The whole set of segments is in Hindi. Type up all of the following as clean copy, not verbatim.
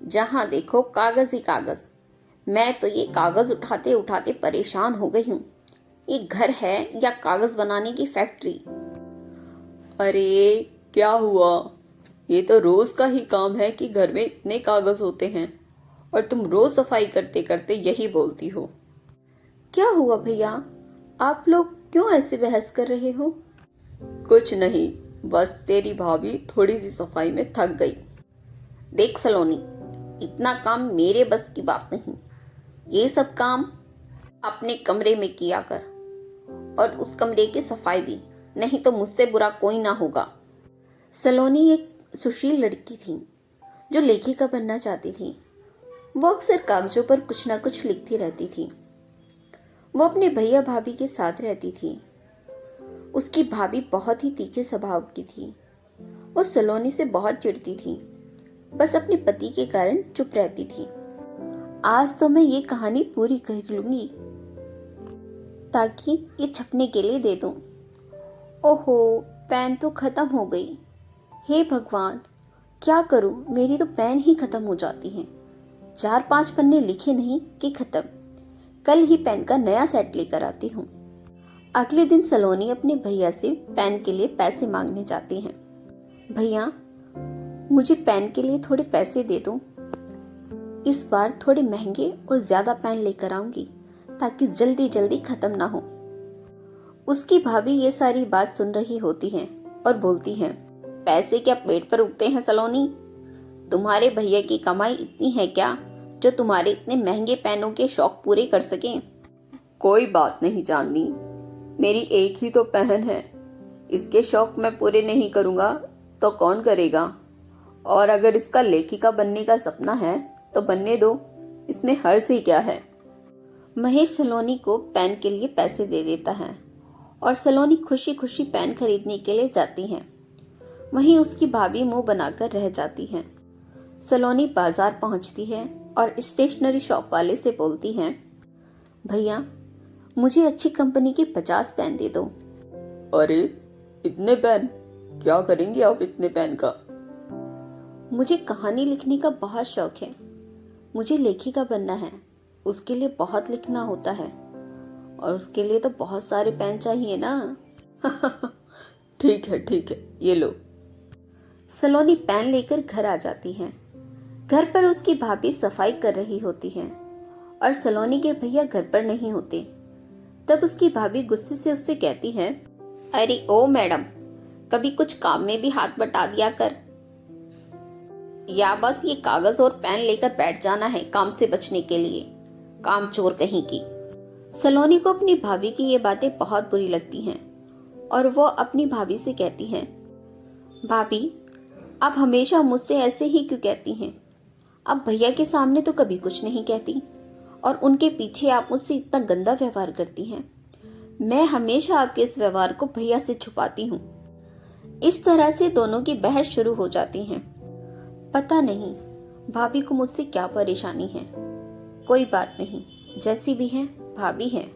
जहां देखो कागज ही कागज। मैं तो ये कागज उठाते उठाते परेशान हो गई हूँ। ये घर है या कागज बनाने की फैक्ट्री। अरे क्या हुआ? ये तो रोज का ही काम है कि घर में इतने कागज होते हैं और तुम रोज सफाई करते करते यही बोलती हो। क्या हुआ भैया, आप लोग क्यों ऐसे बहस कर रहे हो? कुछ नहीं, बस तेरी भाभी थोड़ी सी सफाई में थक गई। देख सलोनी, इतना काम मेरे बस की बात नहीं। ये सब काम अपने कमरे में किया कर, और उस कमरे की सफाई भी, नहीं तो मुझसे बुरा कोई ना होगा। सलोनी एक सुशील लड़की थी जो लेखिका बनना चाहती थी। वो अक्सर कागजों पर कुछ ना कुछ लिखती रहती थी। वो अपने भैया भाभी के साथ रहती थी। उसकी भाभी बहुत ही तीखे स्वभाव की थी। वो सलोनी से बहुत चिढ़ती थी, बस अपने पति के कारण चुप रहती थी। आज तो मैं ये कहानी पूरी कर लूंगी ताकि ये छपने के लिए दे दूं। ओहो, पेन तो खत्म हो गई। हे भगवान, क्या करूं, मेरी तो पेन ही खत्म हो जाती है। 4-5 पन्ने लिखे नहीं कि खत्म। कल ही पेन का नया सेट लेकर आती हूँ। अगले दिन सलोनी अपने भैया से पेन के लिए पैसे मांगने जाती हैं। भैया, मुझे पेन के लिए थोड़े पैसे दे दो। इस बार थोड़े महंगे और ज्यादा पेन लेकर आऊंगी ताकि जल्दी जल्दी खत्म ना हो। उसकी भाभी ये सारी बात सुन रही होती है और बोलती है, पैसे क्या पेट पर उगते हैं सलोनी? तुम्हारे भैया की कमाई इतनी है क्या जो तुम्हारे इतने महंगे पेनों के शौक पूरे कर सके? कोई बात नहीं चांदनी, मेरी एक ही तो बहन है। इसके शौक मैं पूरे नहीं करूँगा तो कौन करेगा? और अगर इसका लेखिका बनने का सपना है तो बनने दो, इसमें हर्ज ही क्या है। महेश सलोनी को पेन के लिए पैसे दे देता है और सलोनी खुशी खुशी पेन खरीदने के लिए जाती है। वहीं उसकी भाभी मुंह बनाकर रह जाती है। सलोनी बाजार पहुंचती है और स्टेशनरी शॉप वाले से बोलती है, भैया, मुझे अच्छी कंपनी के 50 पेन दे दो। अरे इतने पेन? क्या करेंगे आप इतने पेन का? मुझे कहानी लिखने का बहुत शौक है। मुझे लेखिका बनना है। उसके लिए बहुत लिखना होता है और उसके लिए तो बहुत सारे पेन चाहिए ना। ठीक है, ये लो। सलोनी पेन लेकर घर आ जाती है। घर पर उसकी भाभी सफाई कर रही होती है और सलोनी के भैया घर पर नहीं होते। तब उसकी भाभी गुस्से से उससे कहती है, अरे ओ मैडम, कभी कुछ काम में भी हाथ बटा दिया कर, या बस ये कागज और पेन लेकर बैठ जाना है काम से बचने के लिए? काम चोर कहीं की। सलोनी को अपनी भाभी की ये बातें बहुत बुरी लगती हैं और वो अपनी भाभी से कहती है, भाभी, आप हमेशा मुझसे ऐसे ही क्यों कहती हैं? आप भैया के सामने तो कभी कुछ नहीं कहती और उनके पीछे आप मुझसे इतना गंदा व्यवहार करती हैं। मैं हमेशा आपके इस व्यवहार को भैया से छुपाती हूँ। इस तरह से दोनों की बहस शुरू हो जाती है। पता नहीं भाभी को मुझसे क्या परेशानी है। कोई बात नहीं, जैसी भी है भाभी है।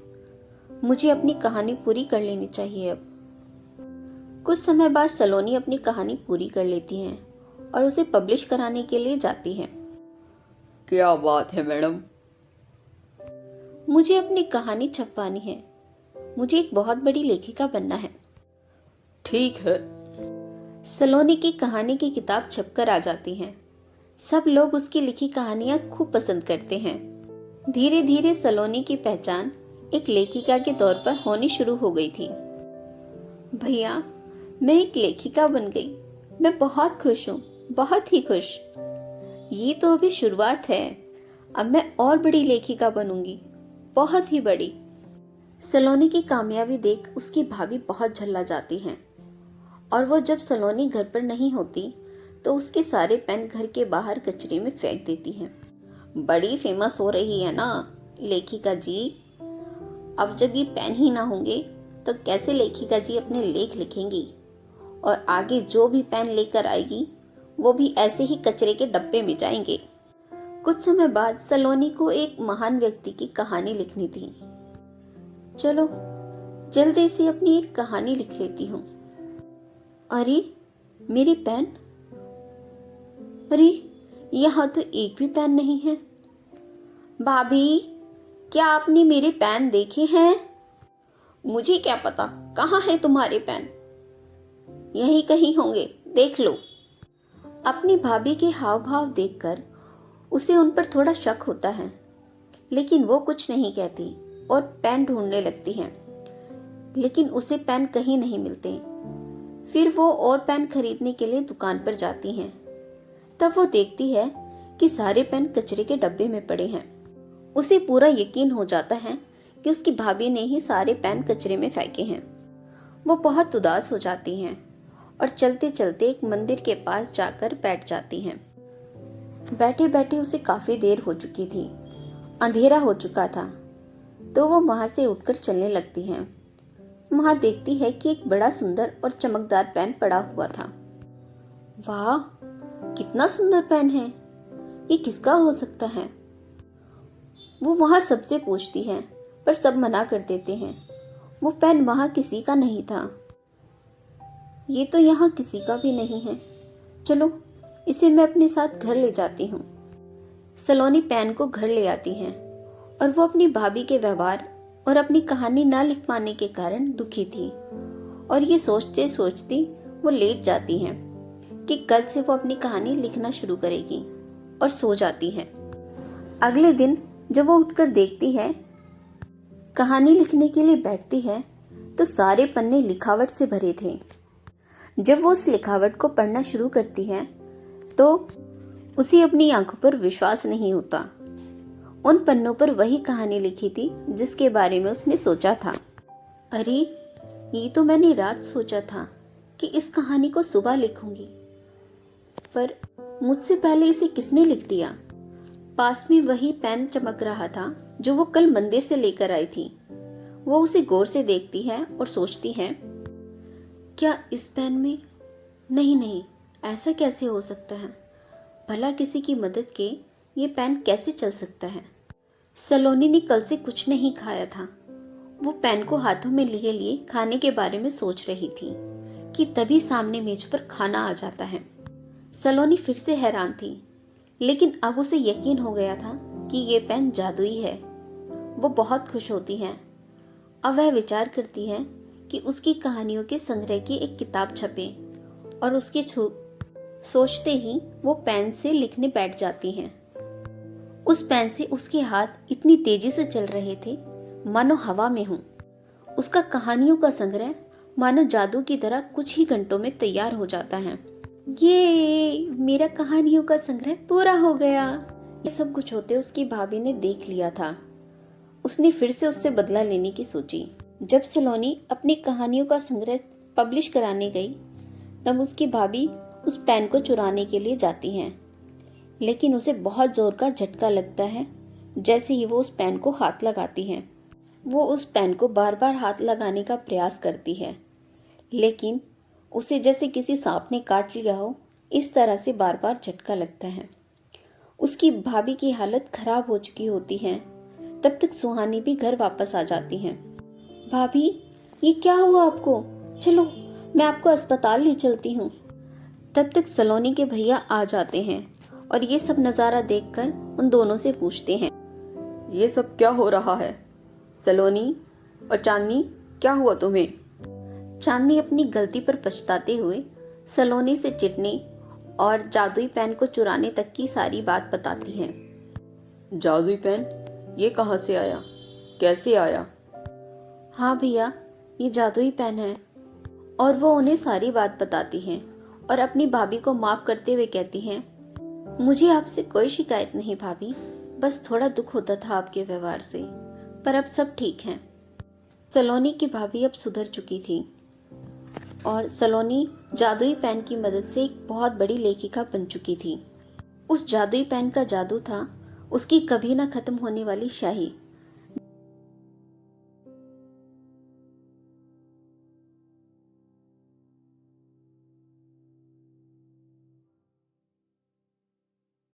मुझे अपनी कहानी पूरी कर लेनी चाहिए अब। कुछ समय बाद सलोनी अपनी कहानी पूरी कर लेती है और उसे पब्लिश कराने के लिए जाती है। क्या बात है मैडम? मुझे अपनी कहानी छपवानी है। मुझे एक बहुत बड़ी लेखिका बनना है। ठीक है। सलोनी की कहानी की किताब छपकर आ जाती है। सब लोग उसकी लिखी कहानियां खूब पसंद करते हैं। धीरे धीरे सलोनी की पहचान एक लेखिका के तौर पर होनी शुरू हो गई थी। भैया, मैं एक लेखिका बन गई। मैं बहुत खुश हूँ, बहुत ही खुश। ये तो अभी शुरुआत है। अब मैं और बड़ी लेखिका बनूंगी, बहुत ही बड़ी। सलोनी की कामयाबी देख उसकी भाभी बहुत झल्ला जाती हैं और वो जब सलोनी घर पर नहीं होती तो उसके सारे पेन घर के बाहर कचरे में फेंक देती हैं। बड़ी फेमस हो रही है ना लेखिका जी। अब जब ये पेन ही ना होंगे तो कैसे लेखिका जी अपने लेख लिखेंगी? और आगे जो भी पेन लेकर आएगी वो भी ऐसे ही कचरे के डब्बे में जाएंगे। कुछ समय बाद सलोनी को एक महान व्यक्ति की कहानी लिखनी थी। चलो जल्दी से अपनी एक कहानी लिख लेती हूँ। अरे मेरे पेन, अरे यहाँ तो एक भी पेन नहीं है। भाभी, क्या आपने मेरे पेन देखे हैं? मुझे क्या पता कहाँ है तुम्हारे पेन, यहीं कहीं होंगे, देख लो। अपनी भाभी के हाव भाव देखकर उसे उन पर थोड़ा शक होता है, लेकिन वो कुछ नहीं कहती और पेन ढूंढने लगती हैं। लेकिन उसे पेन कहीं नहीं मिलते। फिर वो और पेन खरीदने के लिए दुकान पर जाती हैं। तब वो देखती है कि सारे पेन कचरे के डब्बे में पड़े हैं। उसे पूरा यकीन हो जाता है कि उसकी भाभी ने ही सारे पेन कचरे में फेंके हैं। वो बहुत उदास हो जाती हैं और चलते चलते एक मंदिर के पास जाकर बैठ जाती हैं। बैठे बैठे उसे काफी देर हो चुकी थी, अंधेरा हो चुका था, तो वो वहां से उठकर चलने लगती हैं। वहां देखती है कि एक बड़ा सुंदर और चमकदार पेन पड़ा हुआ था। वाह, कितना सुंदर पेन है, ये किसका हो सकता है? वो वहां सबसे पूछती है, पर सब मना कर देते हैं। वो पेन वहां किसी का नहीं था। ये तो यहाँ किसी का भी नहीं है। चलो, इसे मैं अपने साथ घर ले जाती हूँ। सलोनी पेन को घर ले आती हैं और वो अपनी भाभी के व्यवहार और अपनी कहानी ना लिख पाने के कारण दुखी थी। और ये सोचते सोचते वो लेट जाती हैं कि कल से वो अपनी कहानी लिखना शुरू करेगी, और सो जाती है। अगले दिन जब वो उठकर देखती है, कहानी लिखने के लिए बैठती है, तो सारे पन्ने लिखावट से भरे थे। जब वो उस लिखावट को पढ़ना शुरू करती है तो उसे अपनी आंखों पर विश्वास नहीं होता। उन पन्नों पर वही कहानी लिखी थी जिसके बारे में उसने सोचा था। अरे, ये तो मैंने रात सोचा था कि इस कहानी को सुबह लिखूंगी, पर मुझसे पहले इसे किसने लिख दिया? पास में वही पेन चमक रहा था जो वो कल मंदिर से लेकर आई थी। वो उसे गौर से देखती है और सोचती है, क्या इस पेन में? नहीं, ऐसा कैसे हो सकता है? भला किसी की मदद के ये पेन कैसे चल सकता है? सलोनी ने कल से कुछ नहीं खाया था। वो पेन को हाथों में लिए लिए खाने के बारे में सोच रही थी कि तभी सामने मेज पर खाना आ जाता है। सलोनी फिर से हैरान थी, लेकिन अब उसे यकीन हो गया था कि ये पेन जादुई है। वो बहुत खुश होती है। अब वह विचार करती है कि उसकी कहानियों के संग्रह की एक किताब छपे, और उसके सोचते ही वो पेन से लिखने बैठ जाती हैं। उस पेन से उसके हाथ इतनी तेजी से चल रहे थे मानो हवा में हों। उसका कहानियों का संग्रह मानो जादू की तरह कुछ ही घंटों में तैयार हो जाता है। ये मेरा कहानियों का संग्रह पूरा हो गया। ये सब कुछ होते उसकी भाभी ने देख लिया था। उसने फिर से उससे बदला लेने की सोची। जब सलोनी अपनी कहानियों का संग्रह पब्लिश कराने गई, तब उसकी भाभी उस पेन को चुराने के लिए जाती हैं, लेकिन उसे बहुत जोर का झटका लगता है। जैसे ही वो उस पेन को हाथ लगाती हैं, वो उस पेन को बार बार हाथ लगाने का प्रयास करती है, लेकिन उसे जैसे किसी सांप ने काट लिया हो, इस तरह से बार बार झटका लगता है। उसकी भाभी की हालत खराब हो चुकी होती है। तब तक सुहानी भी घर वापस आ जाती हैं। भाभी, ये क्या हुआ आपको? चलो, मैं आपको अस्पताल ले चलती हूँ। तब तक सलोनी के भैया आ जाते हैं और ये सब नज़ारा देखकर उन दोनों से पूछते हैं, ये सब क्या हो रहा है? सलोनी और चांदनी, क्या हुआ तुम्हें? चांदनी अपनी गलती पर पछताते हुए सलोनी से चिढ़ने और जादुई पेन को चुराने तक की सारी बात बताती है। जादुई पेन? ये कहाँ से आया? कैसे आया? हाँ भैया, ये जादुई पेन है। और वो उन्हें सारी बात बताती हैं और अपनी भाभी को माफ करते हुए कहती हैं, मुझे आपसे कोई शिकायत नहीं भाभी, बस थोड़ा दुख होता था आपके व्यवहार से, पर अब सब ठीक है। सलोनी की भाभी अब सुधर चुकी थी और सलोनी जादुई पेन की मदद से एक बहुत बड़ी लेखिका बन चुकी थी। उस जादुई पेन का जादू था उसकी कभी ना खत्म होने वाली शाही।